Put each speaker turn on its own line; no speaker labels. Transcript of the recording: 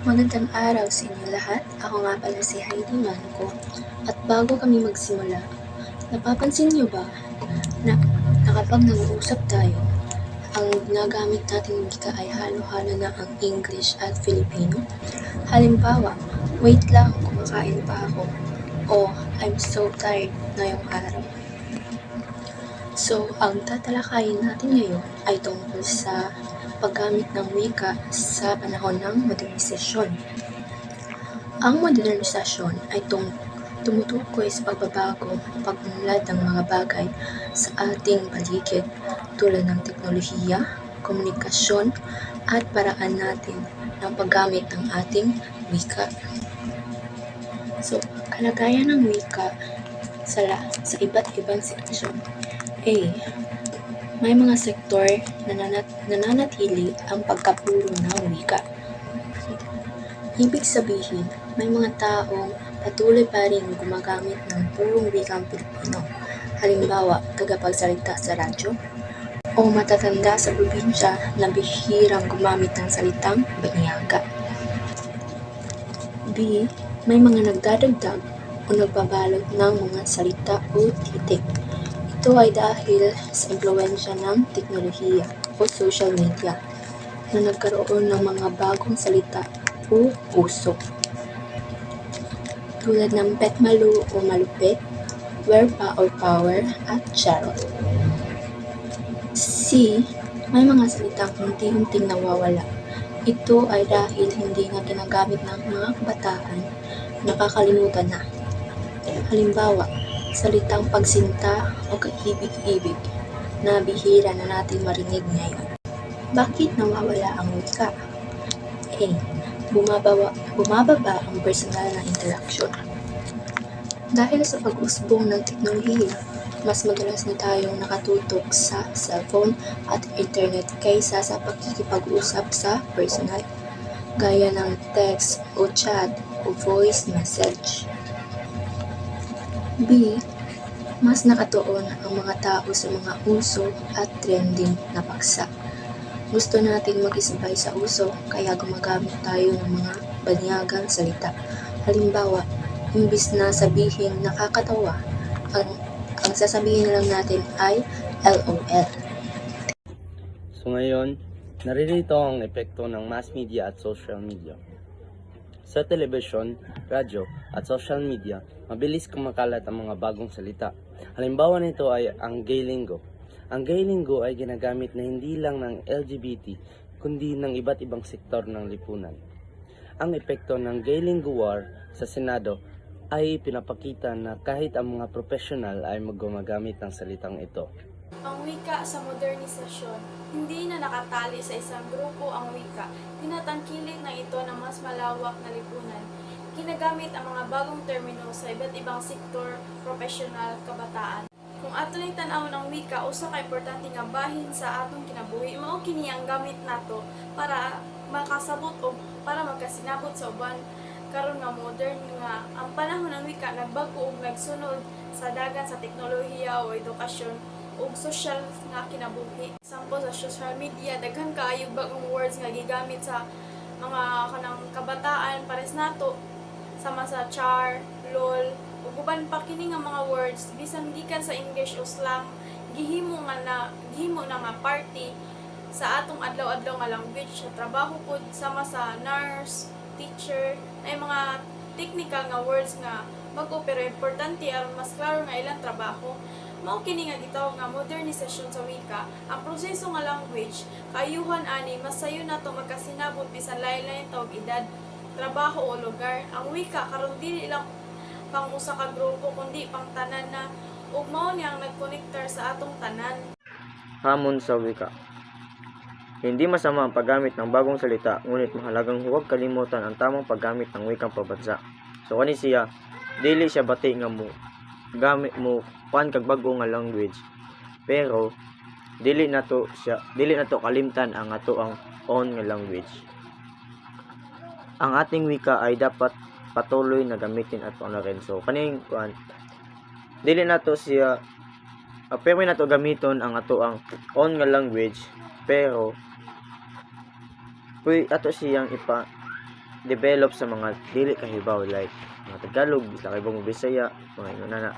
Magandang araw sa inyo lahat. Ako nga pala si Heidi Manco. At bago kami magsimula, napapansin niyo ba na kapag nag-uusap tayo, ang ginagamit nating wika ay halo-halo na ang English at Filipino? Halimbawa, wait lang, kumakain pa ako. O I'm so tired ngayong araw. So, ang tatalakayin natin ngayon ay tungkol sa paggamit ng wika sa panahon ng modernisasyon. Ang modernisasyon ay tumutukoy sa pagbabago at pag-unlad ng mga bagay sa ating paligid tulad ng teknolohiya, komunikasyon at paraan natin ng paggamit ng ating wika. So, kalagayan ng wika sa iba't ibang sitwasyon. A. May mga sektor na nananatili ang pagkapuro ng wika. Ibig sabihin, may mga taong patuloy pa rin gumagamit ng purong wikang Pilipino. Halimbawa, tagapagsalita sa radyo o matatanda sa probinsya na bihirang gumamit ng salitang banyaga. B. May mga nagdadagdag o nagbabalot ng mga salita o titik. Ito ay dahil sa impluwensya ng teknolohiya o social media na nagkaroon ng mga bagong salita o usok tulad ng petmalu o malupit, where pa or power, at charot. C. May mga salitang unti-unting nawawala. Ito ay dahil hindi nga ginagamit ng mga kabataan, nakakalimutan na. Halimbawa, salitang pagsinta o kaibig-ibig na bihira na natin marinig ngayon. Bakit nawawala ang wika? A. Bumababa ang personal na interaksyon. Dahil sa pag-usbong ng teknolohiya, mas madalas na tayong nakatutok sa cellphone at internet kaysa sa pakikipag-usap sa personal, gaya ng text o chat o voice message. B. Mas nakatuon ang mga tao sa mga uso at trending na paksa. Gusto nating mag-isabay sa uso, kaya gumagamit tayo ng mga banyagang salita. Halimbawa, imbis na sabihin nakakatawa, ang sasabihin na lang natin ay LOL.
So ngayon, naririto ang epekto ng mass media at social media. Sa telebisyon, radyo at social media, mabilis kumakalat ang mga bagong salita. Halimbawa nito ay ang gay lingo. Ang gay lingo ay ginagamit na hindi lang ng LGBT, kundi ng iba't ibang sektor ng lipunan. Ang epekto ng gay lingo war sa Senado ay pinapakita na kahit ang mga profesional ay gumagamit ng salitang ito.
Ang wika sa modernisasyon, hindi na nakatali sa isang grupo ang wika, tinatangkilik na ito ng mas malawak na lipunan. Ginagamit ang mga bagong termino sa iba't ibang sektor, profesional, kabataan. Kung ato nang tan-aw ng wika, usa ka importante nga bahin sa atong kinabuhi, mao kini ang gamit nato para makasabot o para magkasinabot sa uban karon nga modern nga ang panahon ng wika nagbago ug nagsunod sa dagan sa teknolohiya o edukasyon ug social nga kinabuhi. Sampo sa social media, daghan kaayo bagong words nga gigamit sa mga kanang kabataan pares nato sama sa char, lol, ug uban pa kini nga mga words bisan gikan sa English o slang gihimo na nga party sa atong adlaw-adlaw nga language sa trabaho pod sama sa nurse, teacher, ay mga technical nga words nga bago pero importante aron mas klaro nga ilang trabaho. Mao kini nga gitawag nga modernisasyon sa wika. Ang proseso nga language kaayuhan ani mas sayo nato magkasinabot bisan lain-lain tawag edad, trabaho o lugar. Ang wika karon dili lang pang usa ka grupo kundi pang tanan na ug mao ni ang nagkonektar sa atong tanan.
Hamon sa wika. Hindi masama ang paggamit ng bagong salita, ngunit mahalagang huwag kalimutan ang tamang paggamit ng wikang pabansa. So kani siya, dili siya bati nga mo gamit mo pan kag bag-o nga language. Pero dili nato kalimtan ang ato ang own nga language. Ang ating wika ay dapat patuloy na gamitin at honorin. So kaning kuan dili nato siya pero nato gamiton ang ato ang own nga language, pero ato siyang develop sa mga dili kahibaw like mga Tagalog, Bisaya, Bisaya, mga ingon na.